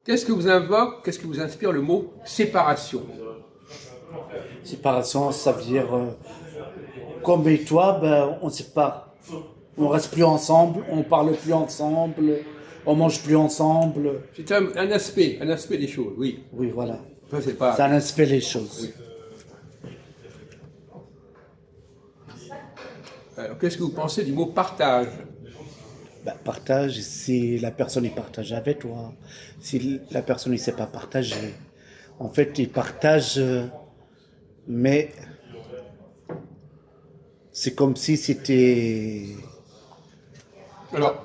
Qu'est-ce que vous invoque, qu'est-ce que vous inspire le mot séparation? Séparation, ça veut dire, comme et toi, ben, on sépare. On reste plus ensemble, on parle plus ensemble, on mange plus ensemble. C'est un aspect des choses, oui. Oui, voilà. Ça, c'est pas... C'est un aspect des choses. Oui. Alors, qu'est-ce que vous pensez du mot partage? Ben, partage, si la personne y partage avec toi, si la personne ne sait pas partager. En fait, il partage, mais c'est comme si c'était...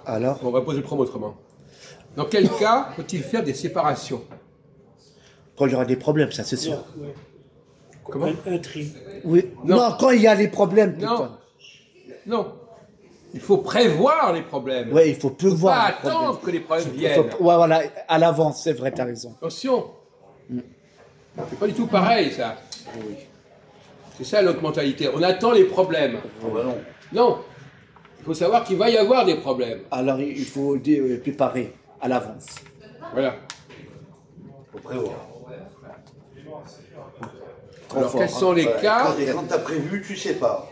Alors, on va poser le problème autrement. Dans quel cas faut-il faire des séparations? Quand il y aura des problèmes, ça c'est sûr. Oui. Comment? Un tri. Oui. Non, quand il y a des problèmes, Non. putain. Non. Il faut prévoir les problèmes. Oui, il faut plus Pas voir. les attendre problèmes. que les problèmes Ouais, viennent. voilà, à l'avance, c'est vrai, t'as raison. Attention. C'est pas du tout pareil, ça. C'est ça notre mentalité. On attend les problèmes. Oh, bah non. Non. Il faut savoir qu'il va y avoir des problèmes. Alors, il faut préparer à l'avance. Voilà. Faut prévoir. Alors, quels sont les cas Quand t'as prévu, tu sais pas.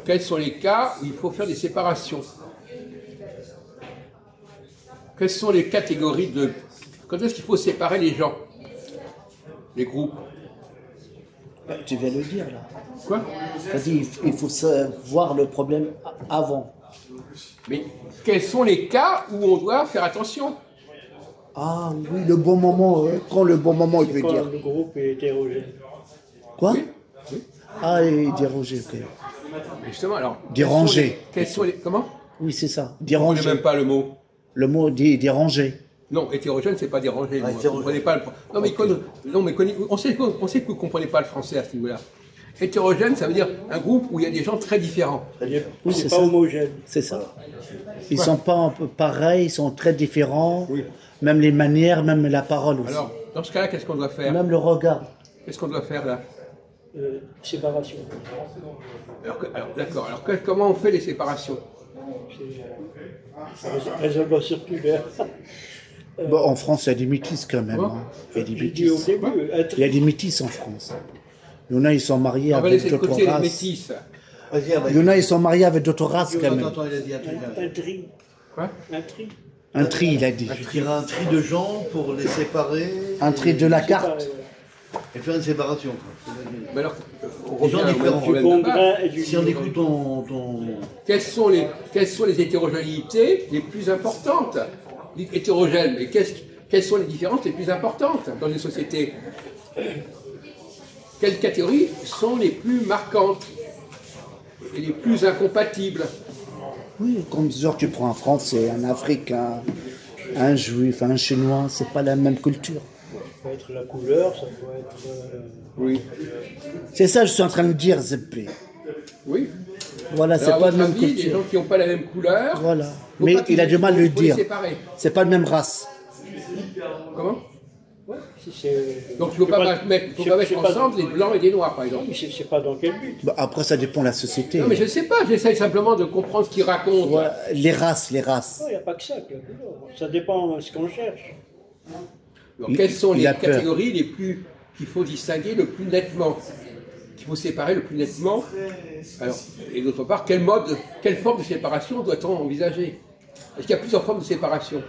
Quels sont les cas où il faut faire des séparations? Quelles sont les catégories de... Quand est-ce qu'il faut séparer les gens? Les groupes? Tu viens de le dire, là. Quoi? Tu as dit il faut voir le problème avant. Mais quels sont les cas où on doit faire attention? Ah oui, le bon moment, quand le bon moment, il veut Quand dire. le groupe est hétérogène. Quoi? Oui. Ah, et déranger, ok. Mais justement, alors... Déranger. Quels sont les... Comment? Oui, c'est ça. On ne Déranger. même pas le mot. Le mot dit déranger. Non, hétérogène, c'est pas dérangé. Ah, Vous ne comprenez pas le... Non, mais, on sait que vous ne comprenez pas le français à ce niveau-là. Hétérogène, ça veut dire un groupe où il y a des gens très différents. Oui, C'est c'est pas ça. homogène. C'est ça. Ils sont pas un peu pareils, ils sont très différents. Oui. Même les manières, même la parole aussi. Alors, dans ce cas-là, qu'est-ce qu'on doit faire? Même le regard. Qu'est-ce qu'on doit faire là? Séparation. Alors, d'accord. Alors, comment on fait les séparations? Raisonnement circulaire. Bon, en France, il y a des métis quand même. Quoi? Hein. Il y a des J'ai dit au métis. début, un Il y a tri. des métis en France. Il y en a, ils sont mariés On va avec laisser de d'autres côté les races. métis. Vas-y, Il y en a, ils sont mariés avec d'autres races quand même. Attends, il a dit un truc. Un tri. Quoi? Un tri. Un tri, il a dit. Tu dirais un tri de gens pour les séparer. Un tri de la C'est carte. pareil, Et faire une séparation. Mais alors, on Les gens revient au différents. même problème ouais. Du bon de base. grain et du Si on écoute ton... Quelles sont les hétérogénéités les plus importantes? Dites hétérogènes, mais quelles sont les différences les plus importantes dans une société? Quelles catégories sont les plus marquantes et les plus incompatibles? Oui, comme genre tu prends un Français, un Africain, un Juif, un Chinois, c'est pas la même culture. Ça peut être la couleur, ça peut être... Oui. C'est ça que je suis en train de dire, Zepé. Oui. Voilà, c'est Alors, à pas la votre même avis, les culture. gens qui n'ont pas la même couleur, Voilà. faut Mais pas il a du mal à le faut les dire. séparer. C'est pas la même race. Comment? Ouais, si c'est... Donc il ne faut pas mettre ensemble des blancs et des noirs, par exemple. Oui, c'est pas dans quel but. Bah, après, ça dépend de la société. Non, mais je ne sais pas, j'essaye simplement de comprendre ce qu'ils racontent. Ouais, les races, les races. Non, il n'y a pas que ça, que la couleur. Ça dépend de ce qu'on cherche. Alors, quelles sont il les a peur. catégories les plus qu'il faut distinguer le plus nettement, qu'il faut séparer le plus nettement? Alors, et d'autre part, quelle forme de séparation doit-on envisager? Est-ce qu'il y a plusieurs formes de séparation?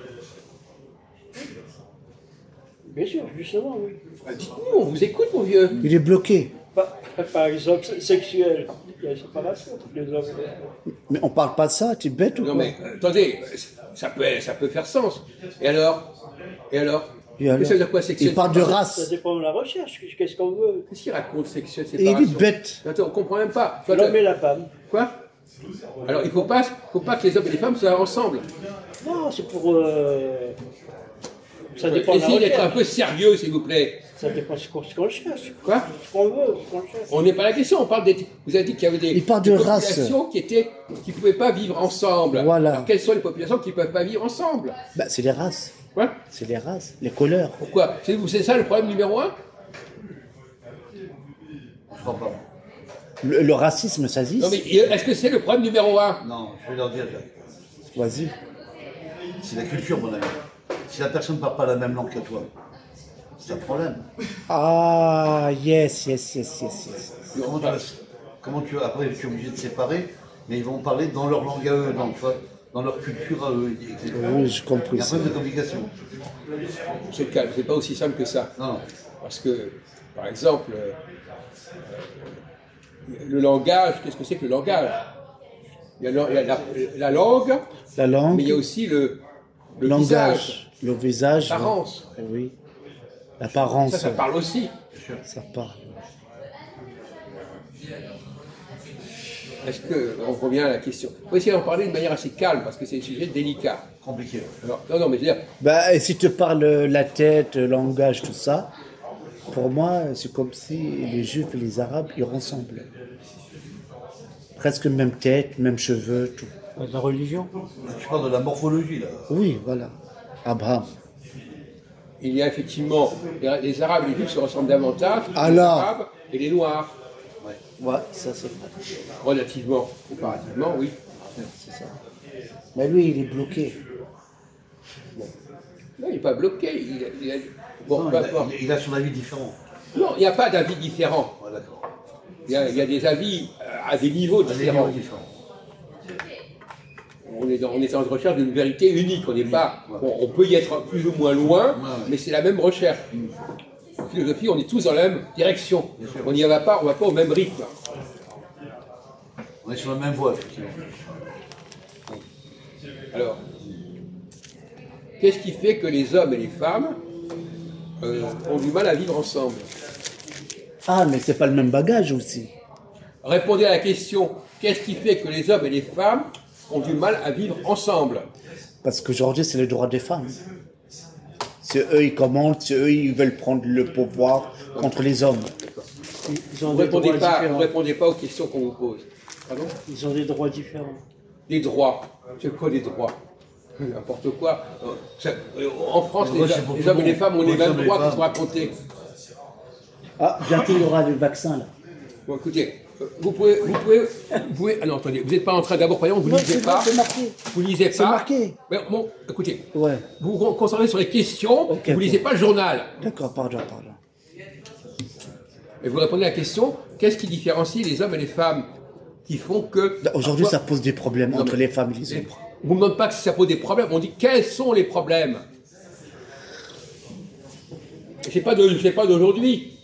Bien sûr, justement, oui. Dites-nous, on vous écoute, mon vieux. Il est bloqué. Par exemple, sexuel. Il y a une séparation entre les hommes et les femmes. Mais on parle pas de ça, tu es bête ou Non, quoi? mais attendez, ça peut faire sens. Et alors? Et alors Mais ça veut dire quoi, sexuel? Il parle de Ça race. dépend de la recherche. Qu'est-ce qu'on veut? Qu'est-ce qu'il raconte, sexuel, Et il séparation? est bête. Attends, on comprend même pas. L'homme et la femme. Quoi? Alors, il faut pas que les hommes et les femmes soient ensemble. Non, c'est pour... Ça dépend de la Essayez d'être un recherche. peu sérieux, s'il vous plaît. Ça dépend de ce qu'on cherche. Quoi? Ce qu'on veut, ce qu'on cherche. On n'est pas à la question, on parle des... Vous avez dit qu'il y avait des, Il parle de des race. populations qui ne pouvaient pas vivre ensemble. Voilà. Alors, quelles sont les populations qui ne peuvent pas vivre ensemble? Bah, c'est les races. Quoi? C'est les races, les couleurs. Pourquoi? C'est ça le problème numéro un? Je crois pas. Le racisme, ça existe. Non mais est-ce que c'est le problème numéro un? Non, je vais leur dire. Vas-y. C'est la culture, mon ami. Si la personne ne parle pas la même langue que toi, c'est un problème. Ah, yes. Comment tu après tu es obligé de séparer, mais ils vont parler dans leur langue à eux, tu vois, dans leur culture à eux, etc. Oui, je comprends Il y a un ça. problème de communication. C'est pas aussi simple que ça. Non. Parce que, par exemple, le langage, qu'est-ce que c'est que le langage? Il y a la langue, La langue, mais il y a aussi le visage, langage, le visage. l'apparence. Oui. L'apparence. Ça parle aussi. Ça parle. Est-ce que, on revient à la question. Il faut essayer d'en parler de manière assez calme, parce que c'est un sujet délicat. Compliqué. Alors, non, mais je veux dire, Bah, et si tu parles la tête, le langage, tout ça, pour moi, c'est comme si les Juifs et les Arabes, ils ressemblent. Presque même tête, même cheveux, tout. La religion. Tu parles de la morphologie, là. Oui, voilà. Abraham. il y a effectivement, les Arabes et les Juifs se ressemblent davantage que les Alors. Arabes et les Noirs. Ouais, ça c'est vrai. Relativement, comparativement, oui. C'est ça. Mais lui, il est bloqué. Non, il n'est pas bloqué. Bon, Non, peu importe. il a son avis différent. Non, il n'y a pas d'avis différent. Ouais, d'accord. Il y a des avis à des niveaux différents. On est en recherche d'une vérité unique. On n'est pas, on peut y être plus ou moins loin, mais c'est la même recherche. En philosophie, on est tous dans la même direction. On n'y va pas, on va pas au même rythme. On est sur la même voie, effectivement. Alors, qu'est-ce qui fait que les hommes et les femmes ont du mal à vivre ensemble? Ah, mais c'est pas le même bagage aussi. Répondez à la question, qu'est-ce qui fait que les hommes et les femmes ont du mal à vivre ensemble? Parce qu'aujourd'hui, c'est les droits des femmes. C'est eux, ils commandent, c'est eux, ils veulent prendre le pouvoir contre les hommes. Ils ont Vous des répondez droits pas, différents. vous répondez pas aux questions qu'on vous pose. Pardon? Ils ont des droits différents. Des droits. C'est quoi des droits? N'importe quoi. En France, Les droits, c'est pour les tout hommes le et les monde. femmes ont Pour les les mêmes hommes et les droits qui femmes. sont racontés. Ah, bientôt il y aura le vaccin là. Bon, écoutez, vous pouvez, ah non, attendez, vous n'êtes pas en train d'abord, voyons, vous ne lisez pas. C'est marqué. Vous lisez pas. C'est marqué. Mais bon, écoutez, Ouais. vous vous concentrez sur les questions, Ok, vous ne lisez ok. pas le journal. D'accord, pardon. Et vous répondez à la question, qu'est-ce qui différencie les hommes et les femmes qui font que... Aujourd'hui, ça Parfois, pose des problèmes Non, entre mais- les femmes et les hommes. On ne me demande pas que ça pose des problèmes, on dit quels sont les problèmes. Et c'est pas d'aujourd'hui.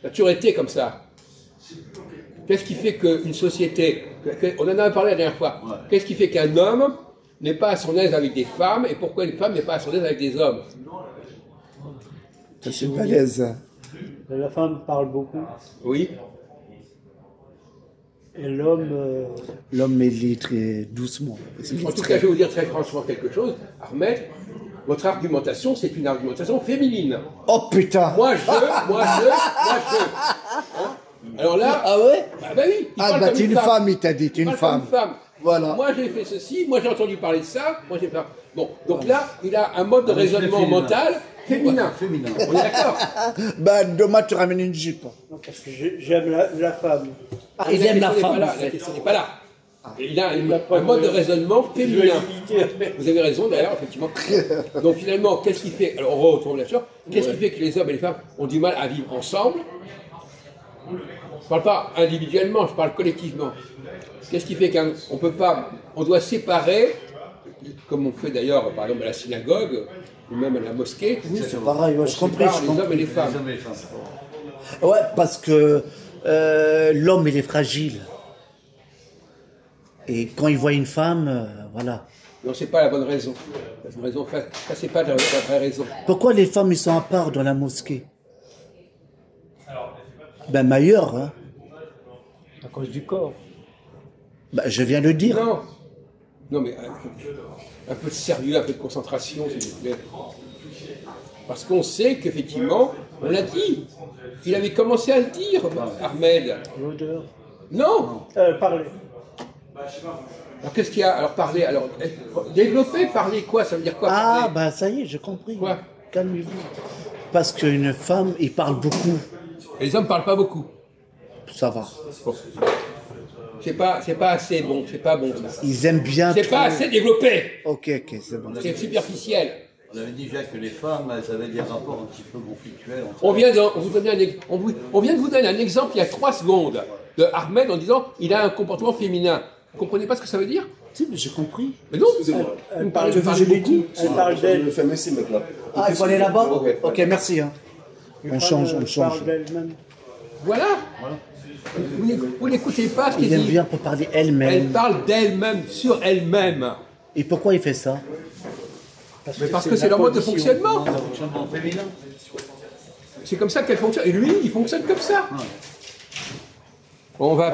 Ça a toujours été comme ça. Qu'est-ce qui fait qu'une société, on en a parlé la dernière fois, Ouais. qu'est-ce qui fait qu'un homme n'est pas à son aise avec des femmes et pourquoi une femme n'est pas à son aise avec des hommes? C'est balèze. La femme parle beaucoup Oui. et l'homme. L'homme, il est très doucement. En tout cas, je vais vous dire très franchement quelque chose. Ahmed, votre argumentation, c'est une argumentation féminine. Oh putain. Moi je. Hein? Alors là, Ah ouais. bah oui. il Ah parle bah comme t'es une femme, il t'a dit, t'es Il une parle comme femme. Voilà. Moi j'ai fait ceci, moi j'ai entendu parler de ça, moi j'ai pas. Bon, donc là, il a un mode de Un respect raisonnement féminin. mental féminin. Féminin. On est d'accord? Bah demain tu ramènes une jupe. Non, parce que j'aime la femme. Ah, Mais il aime la question n'est femme. pas en là, fait. la question n'est pas là. Il a Il n'a pas un mode de- de raisonnement féminin. Dualité. Vous avez raison d'ailleurs, effectivement. Donc finalement, qu'est-ce qui fait, alors on retourne là-dessus, qu'est-ce qui fait que les hommes et les femmes ont du mal à vivre ensemble? Je ne parle pas individuellement, je parle collectivement. Qu'est-ce qui fait qu'on peut pas, on doit séparer, comme on fait d'ailleurs par exemple à la synagogue, ou même à la mosquée, Oui, c'est pareil, ouais, je comprends. sépare les hommes et les Les femmes. hommes et les femmes. Ouais, parce que l'homme, il est fragile. Et quand il voit une femme, voilà. Non, c'est pas la bonne raison. La bonne raison, ça c'est pas la vraie raison. Pourquoi les femmes, ils sont à part dans la mosquée? Ben, meilleur, hein. À cause du corps. Ben, je viens de dire. Non, non mais un peu de sérieux, un peu de concentration, s'il vous plaît. Parce qu'on sait qu'effectivement, on l'a dit. Il avait commencé à le dire, Ahmed. L'odeur. Non. Parler. Alors qu'est-ce qu'il y a? Alors parler, alors développer, parler quoi? Ça veut dire quoi? Ah, parler ben, ça y est, j'ai compris. Quoi? Calmez-vous. Parce qu'une femme, il parle beaucoup. Et les hommes parlent pas beaucoup. Ça va. Bon. C'est pas assez bon, c'est pas bon ça. Ils aiment bien. C'est pas trop- assez développé. Ok, c'est bon. C'est superficiel. On avait dit déjà que les femmes, elles avaient des rapports un petit peu conflictuels. On vient de vous donner un exemple il y a 3 secondes de Ahmed en disant il a un comportement féminin. Vous comprenez pas ce que ça veut dire? Si, mais j'ai compris. Mais non, Elle parle, je l'ai dit, elle parle d'elle. Le fameux ici maintenant. Ah, il faut aller là-bas? Ok. Ok, merci. Hein. On change. Elle parle d'elle-même. voilà. Vous n'écoutez pas ce qu'il Il aime dit. bien pour parler Elle elle-même. parle d'elle-même, sur elle-même. Et pourquoi il fait ça? Mais parce que c'est leur mode de fonctionnement. Un fonctionnement féminin. C'est comme ça qu'elle fonctionne. Et lui, il fonctionne comme ça. On va